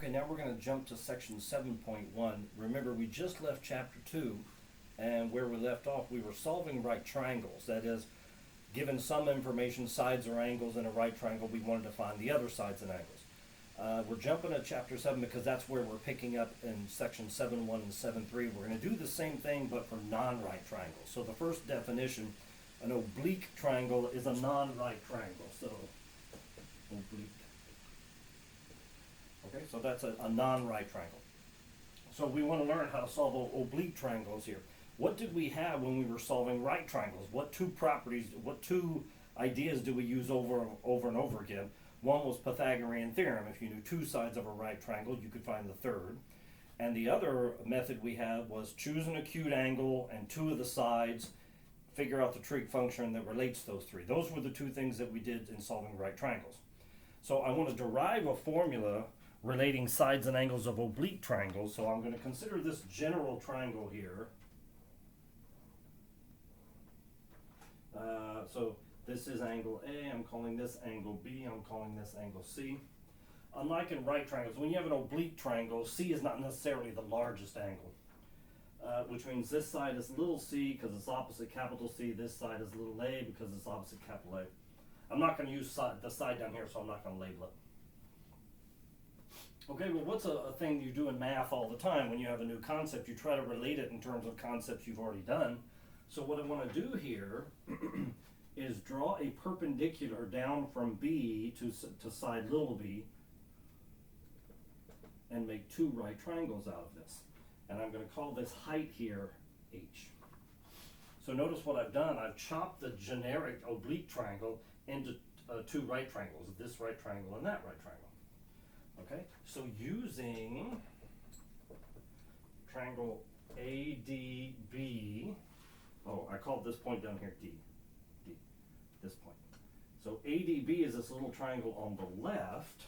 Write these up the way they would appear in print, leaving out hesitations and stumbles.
Okay, now we're going to jump to section 7.1. Remember, we just left chapter 2, and where we left off, we were solving right triangles. That is, given some information, sides or angles in a right triangle, we wanted to find the other sides and angles. We're jumping to chapter 7 because that's where we're picking up in section 7.1 and 7.3. We're going to do the same thing, but for non-right triangles. So the first definition, an oblique triangle is a non-right triangle. So, oblique. Okay, so that's a non-right triangle. So we want to learn how to solve oblique triangles here. What did we have when we were solving right triangles? What two properties, what two ideas do we use over and over again? One was Pythagorean theorem. If you knew two sides of a right triangle, you could find the third. And the other method we had was choose an acute angle and two of the sides, figure out the trig function that relates those three. Those were the two things that we did in solving right triangles. So I want to derive a formula relating sides and angles of oblique triangles. So I'm going to consider this general triangle here. So this is angle A, I'm calling this angle B, I'm calling this angle C. Unlike in right triangles, when you have an oblique triangle, C is not necessarily the largest angle, which means this side is little c because it's opposite capital C, this side is little a because it's opposite capital A. I'm not going to use the side down here, so I'm not going to label it. Okay, well, what's a thing you do in math all the time? When you have a new concept, you try to relate it in terms of concepts you've already done. So what I want to do here is draw a perpendicular down from B to side little b and make two right triangles out of this. And I'm going to call this height here H. So notice what I've done. I've chopped the generic oblique triangle into two right triangles, this right triangle and that right triangle. Okay, so using triangle ADB, I called this point down here D, this point. So ADB is this little triangle on the left.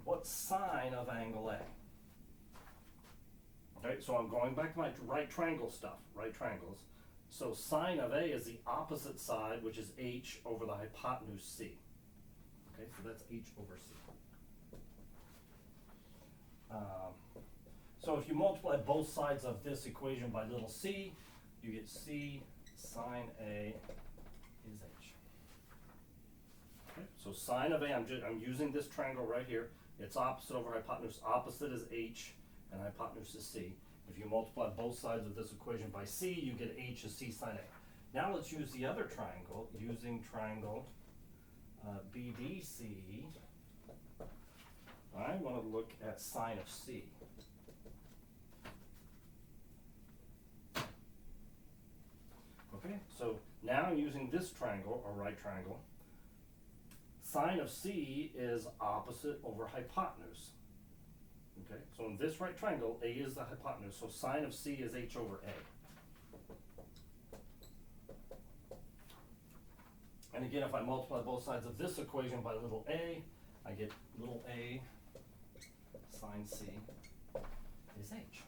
What sine of angle A? Okay, so I'm going back to my right triangle stuff, right triangles. So sine of A is the opposite side, which is H over the hypotenuse C. Okay, so that's H over C. So if you multiply both sides of this equation by little c, you get C sine A is H. Okay, so sine of A, I'm using this triangle right here. It's opposite over hypotenuse. Opposite is H and hypotenuse is C. If you multiply both sides of this equation by C, you get H is C sine A. Now let's use the other triangle, using triangle BDC. I want to look at sine of C. Okay, so now using this triangle, or right triangle, sine of C is opposite over hypotenuse. Okay, so in this right triangle, A is the hypotenuse, so sine of C is H over A. And again, if I multiply both sides of this equation by little a, I get little a sine C is H.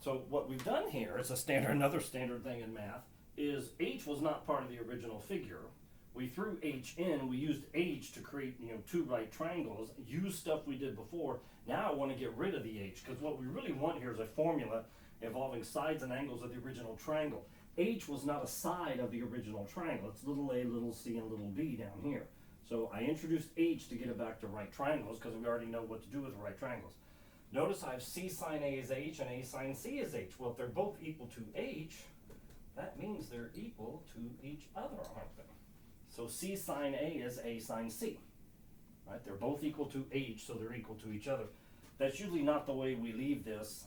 So what we've done here is another standard thing in math, is H was not part of the original figure. We threw H in, we used H to create two right triangles, use stuff we did before. Now I want to get rid of the H, because what we really want here is a formula involving sides and angles of the original triangle. H was not a side of the original triangle. It's little a, little c, and little b down here. So I introduced H to get it back to right triangles, because we already know what to do with right triangles. Notice I have C sine A is H and A sine C is H. Well, if they're both equal to H, that means they're equal to each other, aren't they? So C sine A is A sine C. Right? They're both equal to H, so they're equal to each other. That's usually not the way we leave this.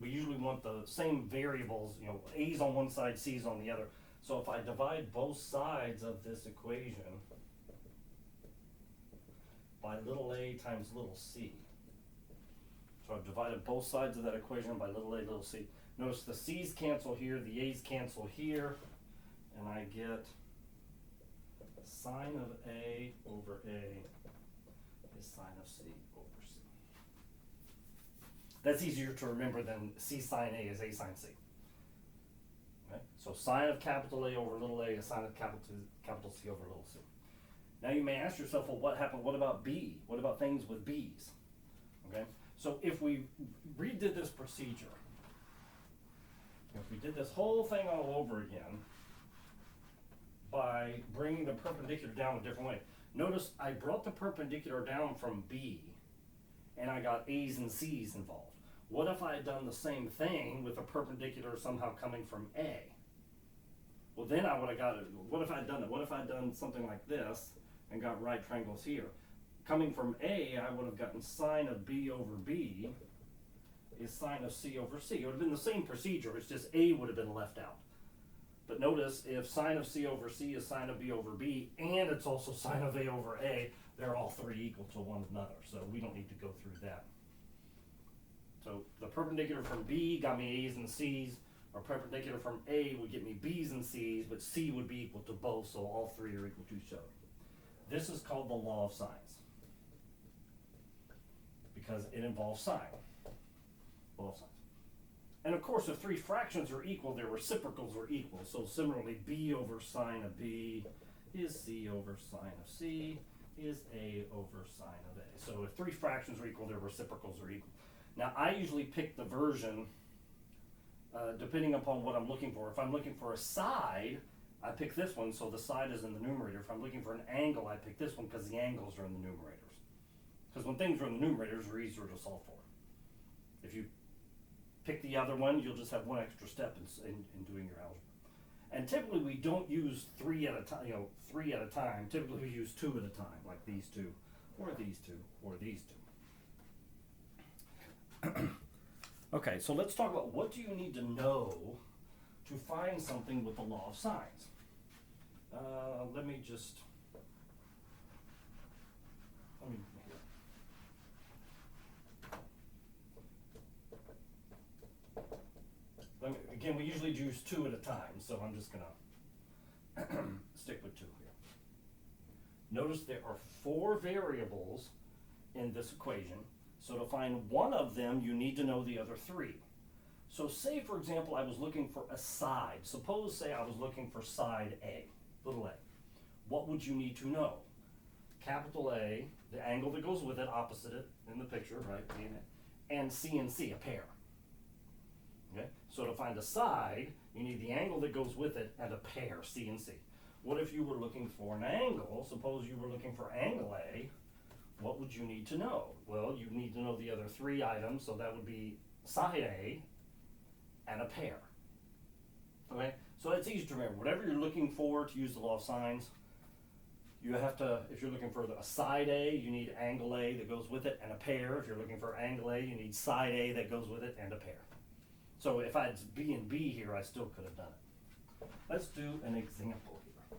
We usually want the same variables, A's on one side, C's on the other. So if I divide both sides of this equation by little a times little c, so I've divided both sides of that equation by little a, little c. Notice the c's cancel here, the a's cancel here, and I get sine of a over a is sine of c over c. That's easier to remember than C sine A is A sine C. Okay? So sine of capital A over little a is sine of capital C over little c. Now you may ask yourself, well, what happened? What about b? What about things with b's? Okay, so if we redid this procedure, if we did this whole thing all over again by bringing the perpendicular down a different way, notice I brought the perpendicular down from b and I got a's and c's involved. What if I had done the same thing with a perpendicular somehow coming from a? Well, then I would have got it. What if I had done it? What if I had done something like this and got right triangles here? Coming from a, I would have gotten sine of b over b is sine of c over c. It would have been the same procedure, it's just a would have been left out. But notice, if sine of c over c is sine of b over b, and it's also sine of a over a, they're all three equal to one another, so we don't need to go through that. So the perpendicular from b got me a's and c's, or perpendicular from a would get me b's and c's, but c would be equal to both, so all three are equal to each other. This is called the law of sines, because it involves sine. Law of sines. And of course, if three fractions are equal, their reciprocals are equal. So similarly, b over sine of b is c over sine of c is a over sine of a. So if three fractions are equal, their reciprocals are equal. Now, I usually pick the version depending upon what I'm looking for. If I'm looking for a side, I pick this one, so the side is in the numerator. If I'm looking for an angle, I pick this one because the angles are in the numerators. Because when things are in the numerators, they're easier to solve for. If you pick the other one, you'll just have one extra step in doing your algebra. And typically we don't use three at a time, three at a time. Typically we use two at a time, like these two, or these two, or these two. Okay, so let's talk about what do you need to know to find something with the law of sines. Let me again, we usually use two at a time, so I'm just gonna stick with two here. Notice there are four variables in this equation, so to find one of them, you need to know the other three. So say, for example, I was looking for a side. Suppose, say, I was looking for side A, little a. What would you need to know? Capital A, the angle that goes with it, opposite it in the picture, right? And C and C, a pair. Okay? So to find a side, you need the angle that goes with it and a pair, C and C. What if you were looking for an angle? Suppose you were looking for angle A. What would you need to know? Well, you need to know the other three items, so that would be side A and a pair. Okay? So it's easy to remember. Whatever you're looking for to use the law of sines, you have to, if you're looking for a side A, you need angle A that goes with it and a pair. If you're looking for angle A, you need side A that goes with it and a pair. So if I had B and B here, I still could have done it. Let's do an example here.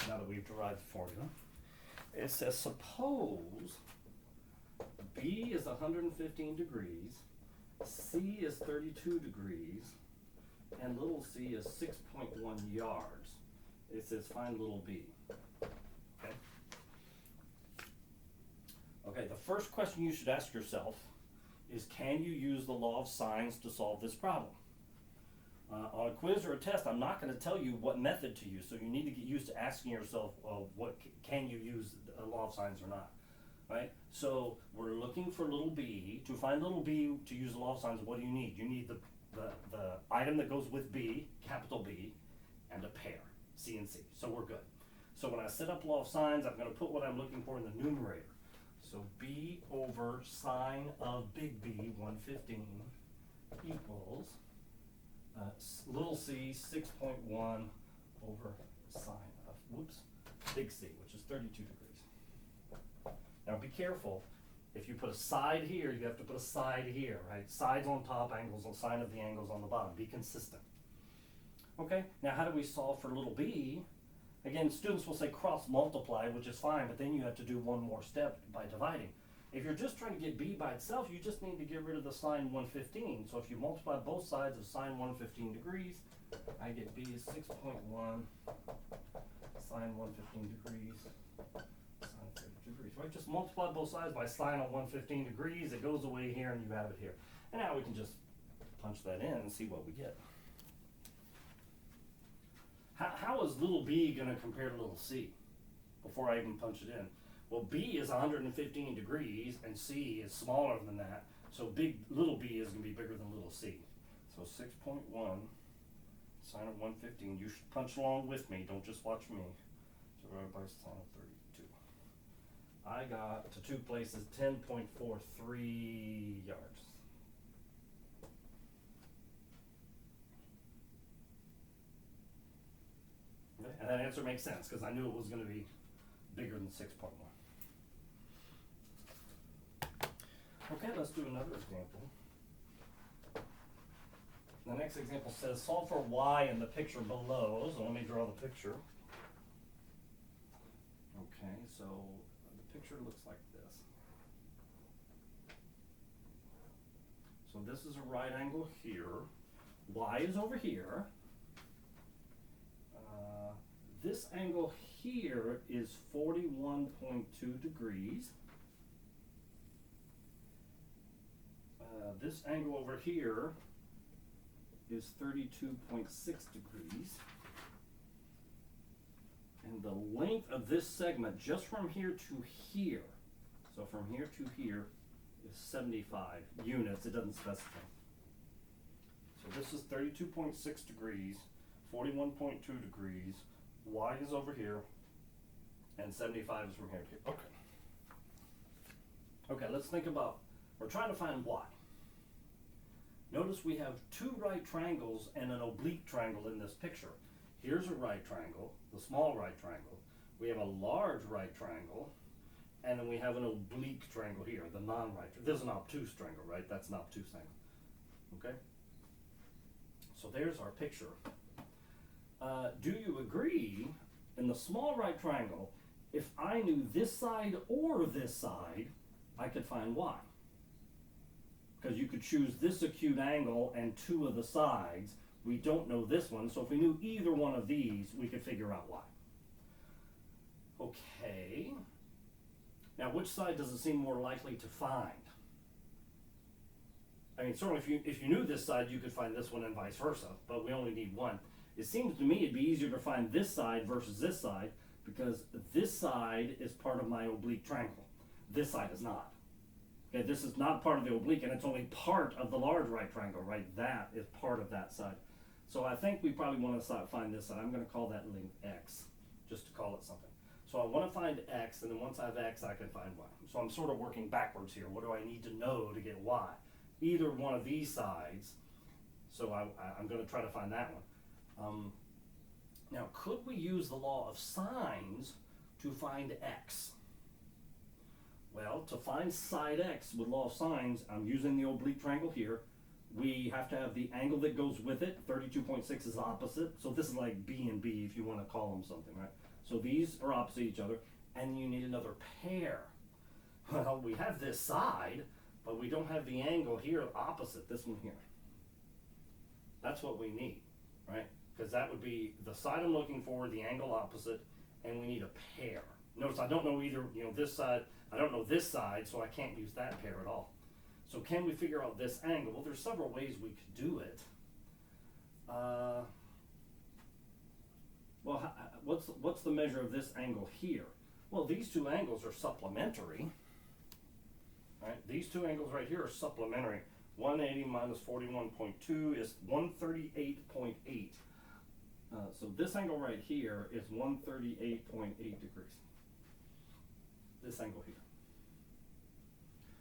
Now that we've derived the formula, it says suppose B is 115 degrees, C is 32 degrees, and little c is 6.1 yards. It says find little b. Okay? Okay, the first question you should ask yourself is, can you use the law of sines to solve this problem? On a quiz or a test, I'm not going to tell you what method to use, so you need to get used to asking yourself, what can you use the law of sines or not, right? So we're looking for little b. To find little b to use the law of sines, what do you need? You need the item that goes with b, capital B, and a pair, C and C. So we're good. So when I set up law of sines, I'm going to put what I'm looking for in the numerator. So b over sine of big B, 115, equals little c, 6.1 over sine of, big C, which is 32 degrees. Now be careful. If you put a side here, you have to put a side here, right? Sides on top, angles on sine of the angles on the bottom. Be consistent. Okay, now how do we solve for little b? Again, students will say cross multiply, which is fine, but then you have to do one more step by dividing. If you're just trying to get b by itself, you just need to get rid of the sine 115. So if you multiply both sides of sine 115 degrees, I get b is 6.1 sine 115 degrees. Degrees, right? Just multiply both sides by sine of 115 degrees. It goes away here and you have it here. And now we can just punch that in and see what we get. How is little b going to compare to little c before I even punch it in? Well, b is 115 degrees and c is smaller than that, so little b is going to be bigger than little c. So 6.1 sine of 115. You should punch along with me, don't just watch me. Divided by sine of 32. I got to two places 10.43 yards. Okay, and that answer makes sense because I knew it was going to be bigger than 6.1. Okay, let's do another example. The next example says solve for y in the picture below. So let me draw the picture. Okay, so the picture looks like this. So this is a right angle here. Y is over here. This angle here is 41.2 degrees. This angle over here is 32.6 degrees. And the length of this segment just from here to here, so from here to here, is 75 units. It doesn't specify. So this is 32.6 degrees, 41.2 degrees, y is over here, and 75 is from here to here. Okay. Okay, let's think about, we're trying to find y. Notice we have two right triangles and an oblique triangle in this picture. Here's a right triangle, the small right triangle. We have a large right triangle, and then we have an oblique triangle here, the non-right. This is an obtuse triangle, right? That's an obtuse angle. Okay? So there's our picture. Do you agree, in the small right triangle, if I knew this side or this side, I could find y? Because you could choose this acute angle and two of the sides. We don't know this one, so if we knew either one of these, we could figure out y. Okay. Now, which side does it seem more likely to find? I mean, certainly if you knew this side, you could find this one and vice versa, but we only need one. It seems to me it'd be easier to find this side versus this side because this side is part of my oblique triangle. This side is not. Okay, this is not part of the oblique, and it's only part of the large right triangle, right? That is part of that side. So I think we probably want to find this side. I'm going to call that length x, just to call it something. So I want to find x, and then once I have x, I can find y. So I'm sort of working backwards here. What do I need to know to get y? Either one of these sides. So I'm going to try to find that one. Now, could we use the law of sines to find x? Well, to find side x with law of sines, I'm using the oblique triangle here. We have to have the angle that goes with it. 32.6 is opposite. So this is like B and B if you want to call them something, right? So these are opposite each other, and you need another pair. Well, we have this side, but we don't have the angle here opposite this one here. That's what we need, right? Because that would be the side I'm looking for, the angle opposite, and we need a pair. Notice I don't know either, this side, I don't know this side, so I can't use that pair at all. So can we figure out this angle? Well, there's several ways we could do it. What's the measure of this angle here? Well, these two angles are supplementary. Right? These two angles right here are supplementary. 180 minus 41.2 is 138.8. So this angle right here is 138.8 degrees. This angle here.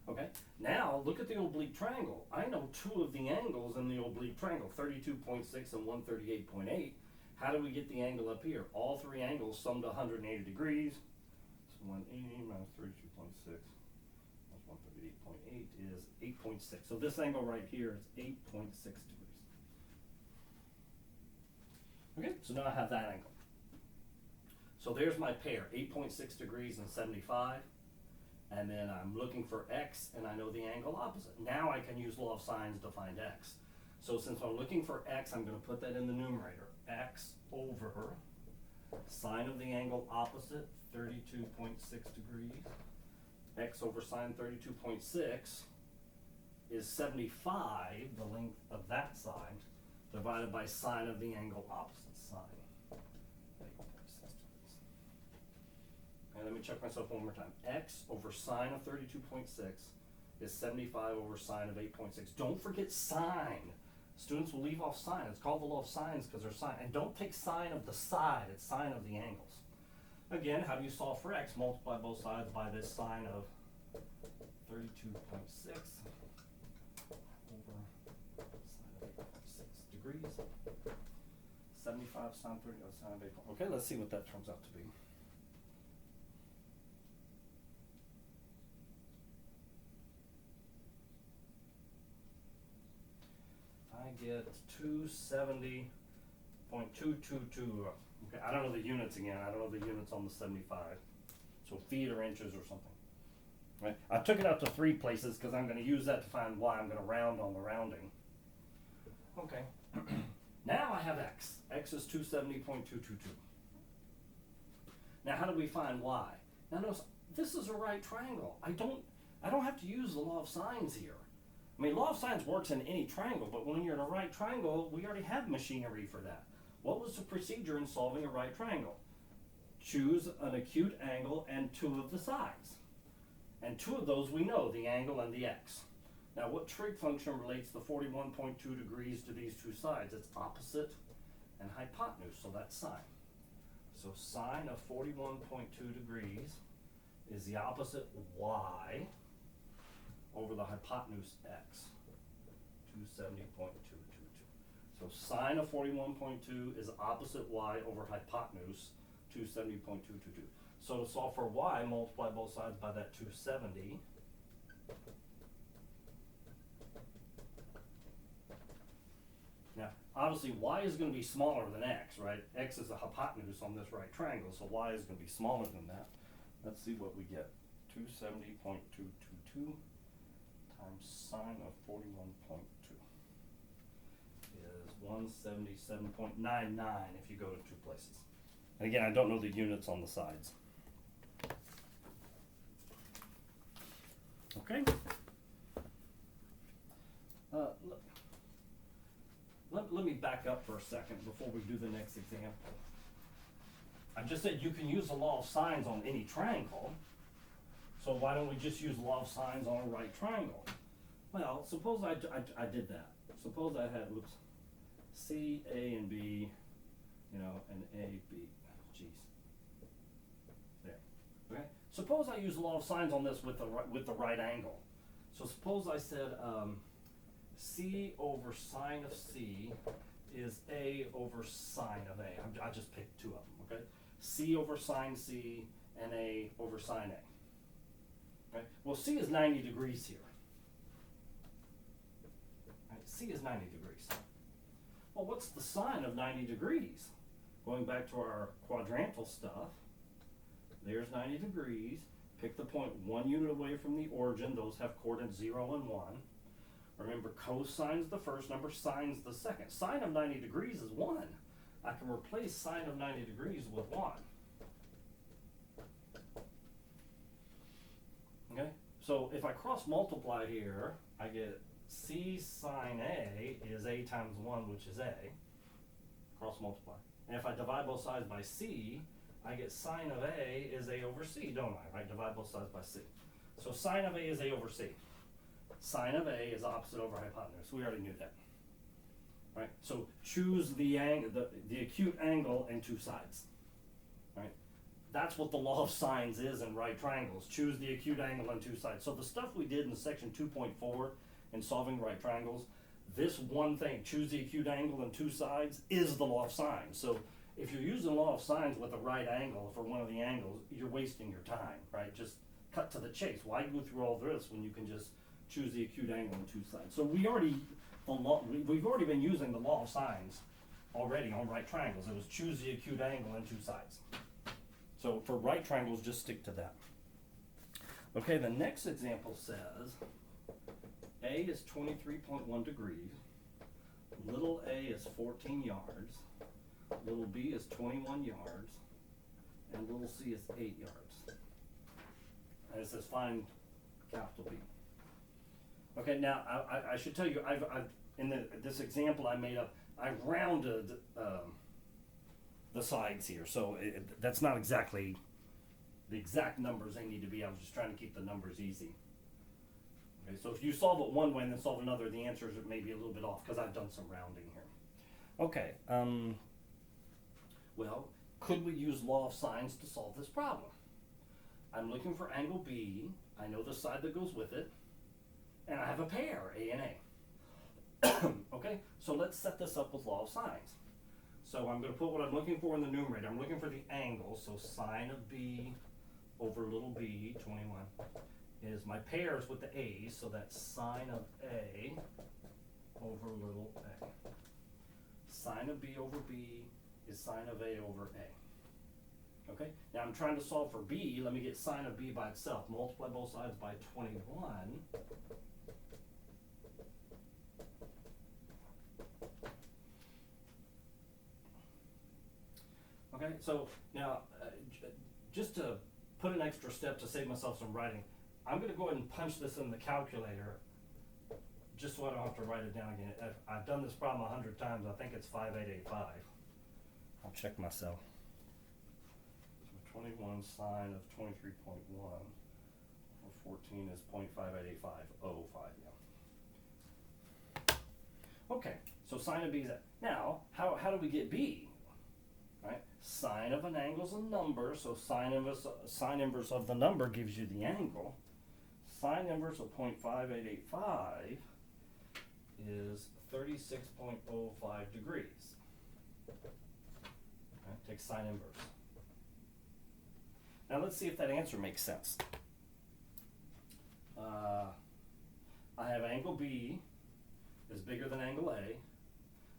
Okay, now look at the oblique triangle. I know two of the angles in the oblique triangle, 32.6 and 138.8. How do we get the angle up here? All three angles sum to 180 degrees. So 180 minus 32.6 plus 138.8 is 8.6. So this angle right here is 8.6 degrees. Okay, so now I have that angle. So there's my pair, 8.6 degrees and 75. And then I'm looking for x, and I know the angle opposite. Now I can use law of sines to find x. So since I'm looking for x, I'm going to put that in the numerator. X over sine of the angle opposite, 32.6 degrees. X over sine 32.6 is 75, the length of that side, divided by sine of the angle opposite, sine check myself one more time. X over sine of 32.6 is 75 over sine of 8.6. Don't forget sine. Students will leave off sine. It's called the law of sines because they're sine. And don't take sine of the side, it's sine of the angles. Again, how do you solve for x? Multiply both sides by this sine of 32.6 over sine of 8.6 degrees. 75 sine 30, sine of 8. Okay, let's see what that turns out to be. I get 270.222. Okay, I don't know the units again. I don't know the units on the 75. So feet or inches or something. Right? I took it out to 3 places because I'm going to use that to find y. I'm going to round on the rounding. Okay. Now I have x. X is 270.222. Now how do we find y? Now notice this is a right triangle. I don't have to use the law of sines here. I mean, law of sines works in any triangle, but when you're in a right triangle, we already have machinery for that. What was the procedure in solving a right triangle? Choose an acute angle and 2 of the sides. And 2 of those we know, the angle and the x. Now what trig function relates the 41.2 degrees to these 2 sides? It's opposite and hypotenuse, so that's sine. So sine of 41.2 degrees is the opposite y over the hypotenuse x, 270.222. So sine of 41.2 is opposite y over hypotenuse, 270.222. So to solve for y, multiply both sides by that 270. Now, obviously y is going to be smaller than x, right? X is the hypotenuse on this right triangle, so y is going to be smaller than that. Let's see what we get. 270.222 times sine of 41.2 is 177.99 if you go to 2 places. And again, I don't know the units on the sides. Okay. Let me back up for a second before we do the next example. I just said you can use the law of sines on any triangle. So why don't we just use the law of sines on a right triangle? Well, suppose I did that. Suppose I had, C, A, and B, and A, B, geez. There, okay? Suppose I use the law of sines on this with the right angle. So suppose I said C over sine of C is A over sine of A. I just picked 2 of them, okay? C over sine C and A over sine A. Right? Well, C is 90 degrees here. Right? C is 90 degrees. Well, what's the sine of 90 degrees? Going back to our quadrantal stuff, there's 90 degrees. Pick the point 1 unit away from the origin. Those have coordinates 0 and 1. Remember, cosine's the first number, sine's the second. Sine of 90 degrees is 1. I can replace sine of 90 degrees with 1. Okay, so if I cross multiply here, I get C sine A is A times 1, which is A. Cross multiply. And if I divide both sides by C, I get sine of A is A over C, don't I? Right? Divide both sides by C. So sine of A is A over C. Sine of A is opposite over hypotenuse. We already knew that. Right? So choose the acute angle and 2 sides. Right? That's what the law of sines is in right triangles. Choose the acute angle and 2 sides. So the stuff we did in section 2.4 in solving right triangles, this one thing, choose the acute angle and 2 sides, is the law of sines. So if you're using the law of sines with a right angle for one of the angles, you're wasting your time, right? Just cut to the chase. Why go through all this when you can just choose the acute angle and 2 sides? So we've already been using the law of sines already on right triangles. It was choose the acute angle and 2 sides. So for right triangles, just stick to that. Okay, the next example says A is 23.1 degrees, little a is 14 yards, little b is 21 yards, and little c is 8 yards. And it says find capital B. Okay, now I should tell you, I've in this example I made up, I rounded the sides here, so that's not exactly the exact numbers they need to be. I was just trying to keep the numbers easy. Okay, so if you solve it one way and then solve another, the answers may be a little bit off because I've done some rounding here. Okay, well, could we use law of sines to solve this problem? I'm looking for angle B, I know the side that goes with it, and I have a pair, A and A. Okay, so let's set this up with law of sines. So I'm going to put what I'm looking for in the numerator. I'm looking for the angle, so sine of B over little b, 21, is my pairs with the a's, so that's sine of A over little a. Sine of B over B is sine of A over A. Okay, now I'm trying to solve for B. Let me get sine of B by itself. Multiply both sides by 21. Okay, so now just to put an extra step to save myself some writing, I'm going to go ahead and punch this in the calculator just so I don't have to write it down again. I've done this problem 100 times. I think it's 5885. I'll check myself. So 21 sine of 23.1 over 14 is 0.588505. Yeah. Okay, so sine of B is that. Now, how do we get B? Right? Sine of an angle is a number, so sine inverse of the number gives you the angle. Sine inverse of 0.5885 is 36.05 degrees. Right? Take sine inverse. Now let's see if that answer makes sense. I have angle B is bigger than angle A.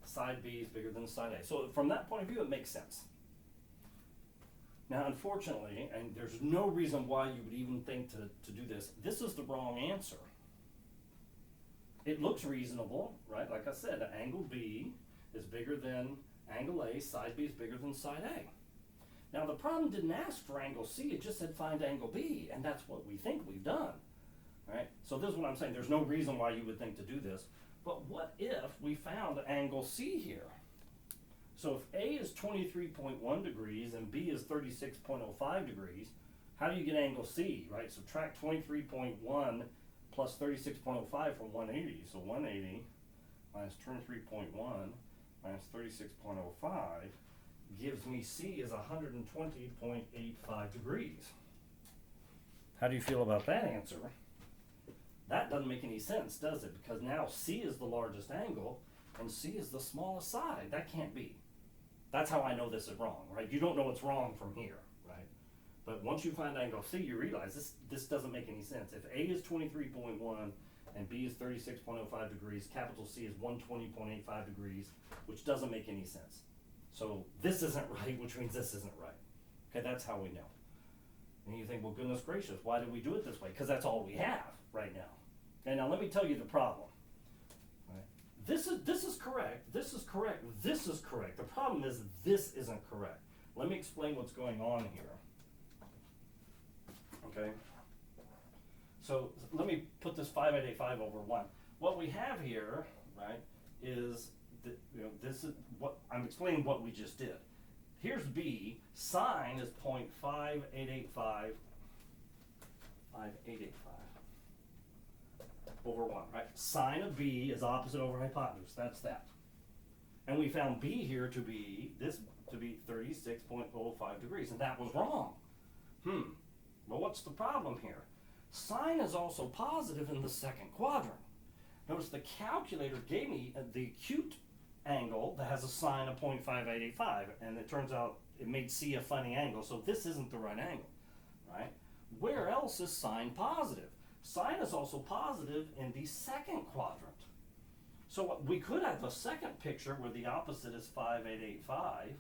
Side B is bigger than side A. So from that point of view, it makes sense. Now, unfortunately, and there's no reason why you would even think to do this is the wrong answer. It looks reasonable, right? Like I said, angle B is bigger than angle A, side B is bigger than side A. Now, the problem didn't ask for angle C, it just said find angle B, and that's what we think we've done, right? So this is what I'm saying, there's no reason why you would think to do this. But what if we found angle C here? So if A is 23.1 degrees and B is 36.05 degrees, how do you get angle C, right? Subtract 23.1 plus 36.05 from 180. So 180 minus 23.1 minus 36.05 gives me C is 120.85 degrees. How do you feel about that answer? That doesn't make any sense, does it? Because now C is the largest angle and C is the smallest side. That can't be. That's how I know this is wrong, right? You don't know what's wrong from here, right? But once you find angle C, you realize this doesn't make any sense. If A is 23.1 and B is 36.05 degrees, capital C is 120.85 degrees, which doesn't make any sense. So this isn't right, which means this isn't right. Okay, that's how we know. And you think, well, goodness gracious, why did we do it this way? Because that's all we have right now. Okay, now let me tell you the problem. Right? This is correct, this is correct, this is correct. The problem is this isn't correct. Let me explain what's going on here. Okay? So let me put this 5885 over 1. What we have here, right, is this is what I'm explaining what we just did. Here's B, sine is 0.5885 over 1, right? Sine of B is opposite over hypotenuse, that's that. And we found B here to be 36.05 degrees, and that was wrong. Well, what's the problem here? Sine is also positive in the second quadrant. Notice the calculator gave me the acute angle that has a sine of 0.5885, and it turns out it made C a funny angle, so this isn't the right angle, right? Where else is sine positive? Sine is also positive in the second quadrant. So we could have a second picture where the opposite is 5885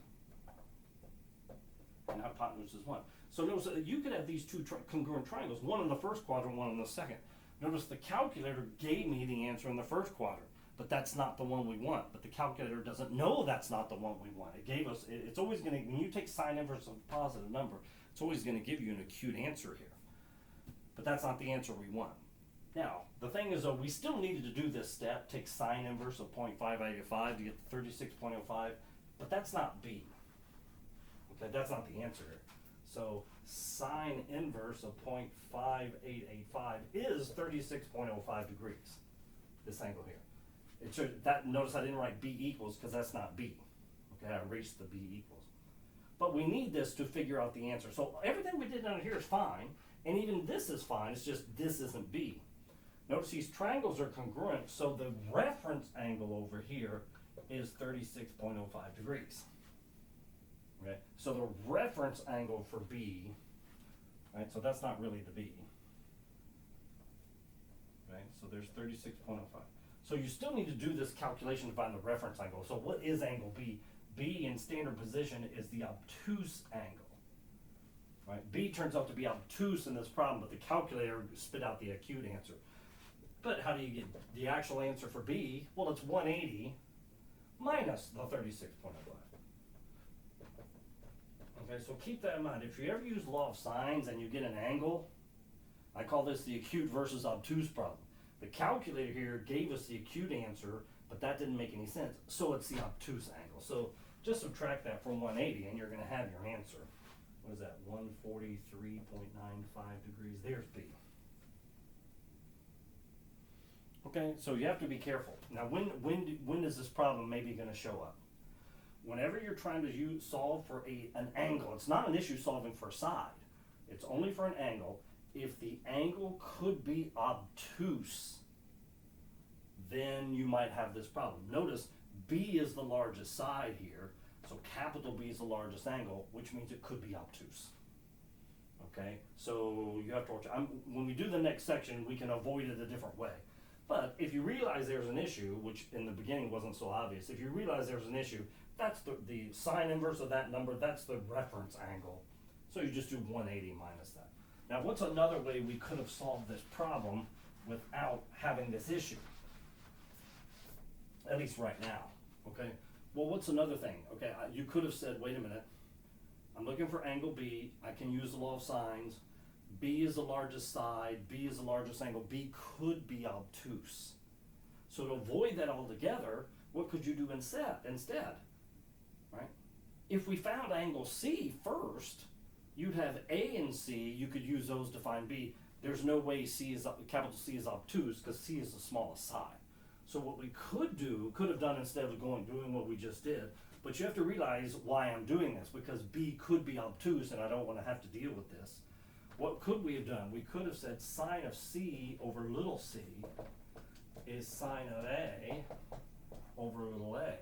and hypotenuse is 1. So notice that you could have these two congruent triangles, one in the first quadrant, one in the second. Notice the calculator gave me the answer in the first quadrant, but that's not the one we want. But the calculator doesn't know that's not the one we want. It gave us, it's always going to, when you take sine inverse of a positive number, it's always going to give you an acute answer here. But that's not the answer we want. Now, the thing is, though, we still needed to do this step, take sine inverse of 0.5885 to get the 36.05, but that's not B. Okay, that's not the answer here. So sine inverse of 0.5885 is 36.05 degrees, this angle here. It should, that, notice I didn't write B equals because that's not B. Okay, I erased the B equals. But we need this to figure out the answer. So everything we did down here is fine, and even this is fine, it's just this isn't B. Notice these triangles are congruent, so the reference angle over here is 36.05 degrees. Okay, so the reference angle for B, right, so that's not really the B. Right, so there's 36.05. So you still need to do this calculation to find the reference angle. So what is angle B? B in standard position is the obtuse angle. Right? B turns out to be obtuse in this problem, but the calculator spit out the acute answer. But how do you get the actual answer for B? Well, it's 180 minus the 36.05. Okay, so keep that in mind. If you ever use law of sines and you get an angle, I call this the acute versus obtuse problem. The calculator here gave us the acute answer, but that didn't make any sense. So it's the obtuse angle. So just subtract that from 180 and you're going to have your answer. What is that? 143.95 degrees. There's B. Okay, so you have to be careful. Now, when is this problem maybe going to show up? Whenever you're trying to solve for an angle, it's not an issue solving for a side. It's only for an angle. If the angle could be obtuse, then you might have this problem. Notice B is the largest side here, so capital B is the largest angle, which means it could be obtuse. Okay, so you have to watch. When we do the next section, we can avoid it a different way. But if you realize there's an issue, which in the beginning wasn't so obvious, if you realize there's an issue, that's the sine inverse of that number, that's the reference angle. So you just do 180 minus that. Now, what's another way we could have solved this problem without having this issue? At least right now, okay? Well, what's another thing? Okay, you could have said, wait a minute, I'm looking for angle B, I can use the law of sines, B is the largest side, B is the largest angle, B could be obtuse. So to avoid that altogether, what could you do instead? Right? If we found angle C first, you'd have A and C, you could use those to find B. There's no way capital C is obtuse because C is the smallest side. So what we could have done instead of doing what we just did, but you have to realize why I'm doing this, because B could be obtuse and I don't want to have to deal with this. What could we have done? We could have said sine of C over little c is sine of A over little a.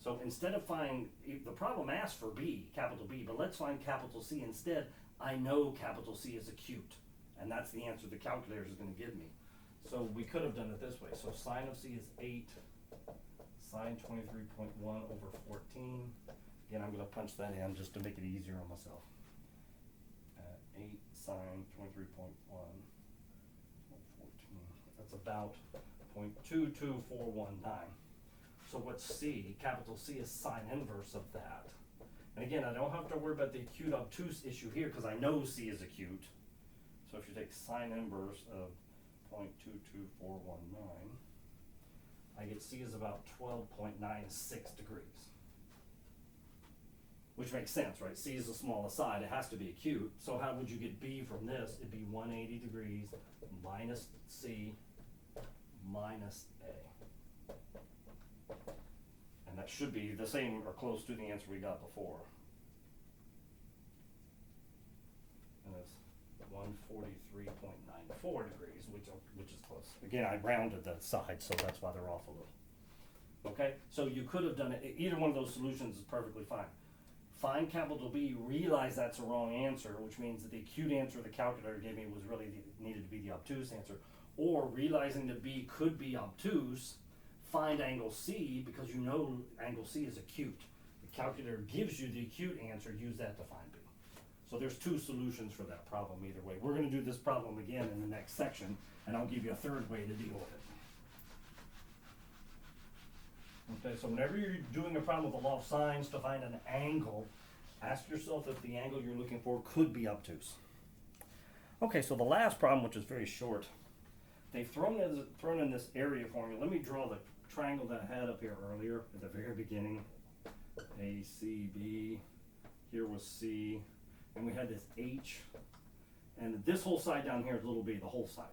So instead of the problem asks for B, capital B, but let's find capital C instead. I know capital C is acute, and that's the answer the calculator is going to give me. So we could have done it this way. So sine of C is 8, sine 23.1 over 14. Again, I'm going to punch that in just to make it easier on myself. 8 sine 23.1 14. That's about 0.22419. So what's C? Capital C is sine inverse of that. And again, I don't have to worry about the acute obtuse issue here because I know C is acute. So if you take sine inverse of 0.22419, I get C is about 12.96 degrees. Which makes sense, right? C is the smallest side, it has to be acute. So how would you get B from this? It'd be 180 degrees minus C minus A. And that should be the same or close to the answer we got before. And it's 143.94 degrees, which is close. Again, I rounded the side, so that's why they're off a little. Okay, so you could have done it, either one of those solutions is perfectly fine. Find capital B, realize that's a wrong answer, which means that the acute answer the calculator gave me was really needed to be the obtuse answer. Or realizing that B could be obtuse, find angle C because you know angle C is acute. The calculator gives you the acute answer, use that to find B. So there's two solutions for that problem either way. We're going to do this problem again in the next section, and I'll give you a third way to deal with it. Okay, so whenever you're doing a problem with the law of sines to find an angle, ask yourself if the angle you're looking for could be obtuse. Okay, so the last problem, which is very short, they've thrown in this area formula. Let me draw the triangle that I had up here earlier at the very beginning. A, C, B. Here was C, and we had this H, and this whole side down here is little b, the whole side.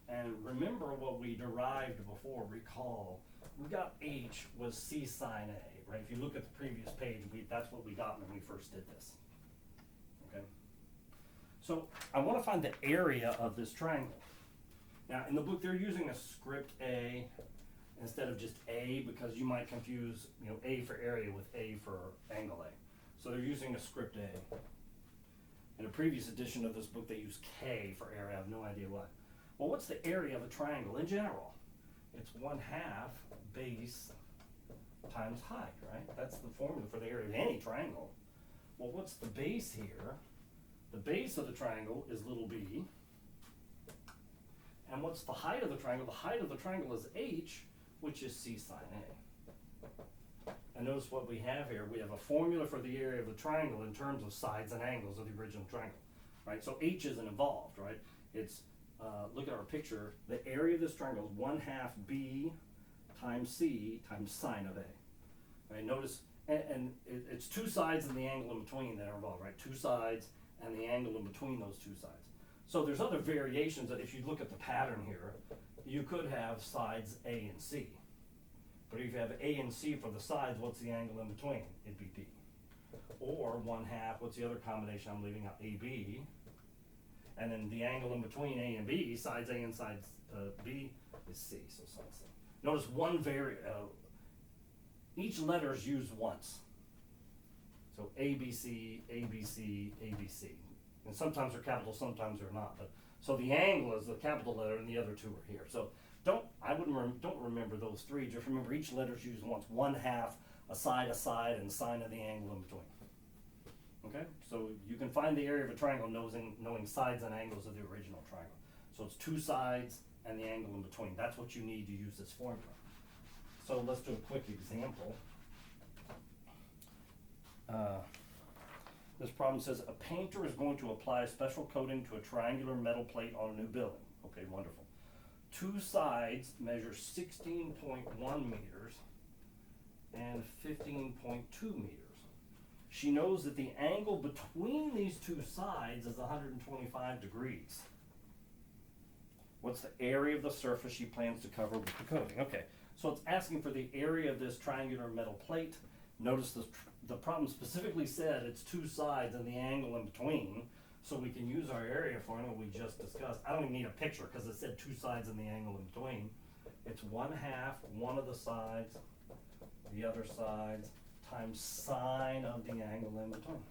And remember what we derived before, recall, we got H was C sine A, right? If you look at the previous page, that's what we got when we first did this, okay? So I want to find the area of this triangle. Now in the book they're using a script A instead of just A, because you might confuse, A for area with A for angle A. So they're using a script A. In a previous edition of this book they use K for area, I have no idea why. Well, what's the area of a triangle in general? It's 1/2 base times height, right? That's the formula for the area of any triangle. Well, what's the base here? The base of the triangle is little b. And what's the height of the triangle? The height of the triangle is h, which is c sine a. And notice what we have here. We have a formula for the area of the triangle in terms of sides and angles of the original triangle, right? So h isn't involved, right? It's, look at our picture. The area of this triangle is 1/2 b times c times sine of a. Right? Notice, and it's two sides and the angle in between that are involved, right? Two sides and the angle in between those two sides. So there's other variations that if you look at the pattern here, you could have sides A and C. But if you have A and C for the sides, what's the angle in between? It'd be B. Or 1/2, what's the other combination I'm leaving out? AB. And then the angle in between A and B, sides A and sides B, is C. So sine C. Notice each letter is used once. So ABC, ABC, ABC. And sometimes they're capital, sometimes they're not. But so the angle is the capital letter, and the other two are here. So don't remember those three. Just remember each letter is used once. 1/2, a side, and sine of the angle in between. Okay, so you can find the area of a triangle knowing sides and angles of the original triangle. So it's two sides and the angle in between. That's what you need to use this formula. So let's do a quick example. This problem says a painter is going to apply a special coating to a triangular metal plate on a new building. Okay, wonderful. Two sides measure 16.1 meters and 15.2 meters. She knows that the angle between these two sides is 125 degrees. What's the area of the surface she plans to cover with the coating? Okay, so it's asking for the area of this triangular metal plate. Notice the problem specifically said it's two sides and the angle in between, so we can use our area formula we just discussed. I don't even need a picture because it said two sides and the angle in between. It's 1/2 one of the sides, the other sides, times sine of the angle in between.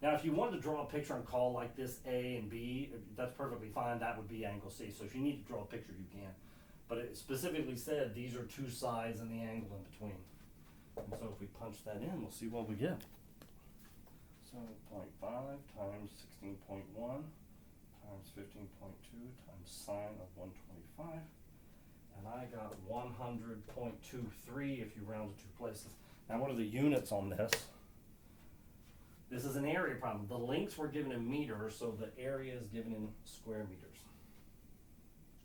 Now if you wanted to draw a picture and call like this A and B, that's perfectly fine. That would be angle C. So if you need to draw a picture, you can. But it specifically said these are two sides and the angle in between. And so if we punch that in, we'll see what we get. So 0.5 times 16.1 times 15.2 times sine of 125. And I got 100.23 if you round to two places. Now what are the units on this? This is an area problem. The lengths were given in meters, so the area is given in square meters.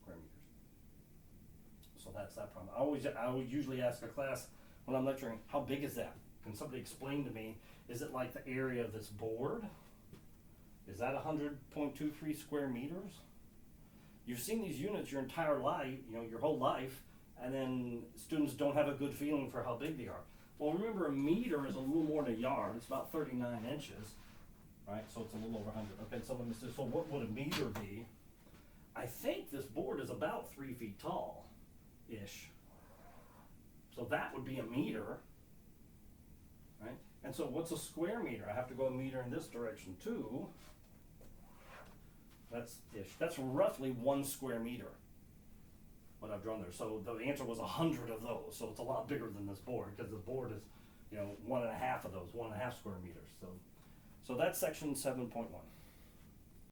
Square meters. So that's that problem. I would usually ask a class when I'm lecturing, how big is that? Can somebody explain to me, is it like the area of this board? Is that 100.23 square meters? You've seen these units your entire life, your whole life, and then students don't have a good feeling for how big they are. Well, remember a meter is a little more than a yard. It's about 39 inches, right? So it's a little over 100. Okay, so let me see. So what would a meter be? I think this board is about 3 feet tall-ish. So that would be a meter, right? And so what's a square meter? I have to go a meter in this direction too. That's roughly 1 square meter, what I've drawn there. So the answer was 100 of those. So it's a lot bigger than this board because the board is, 1.5 of those, 1.5 square meters. So that's section 7.1.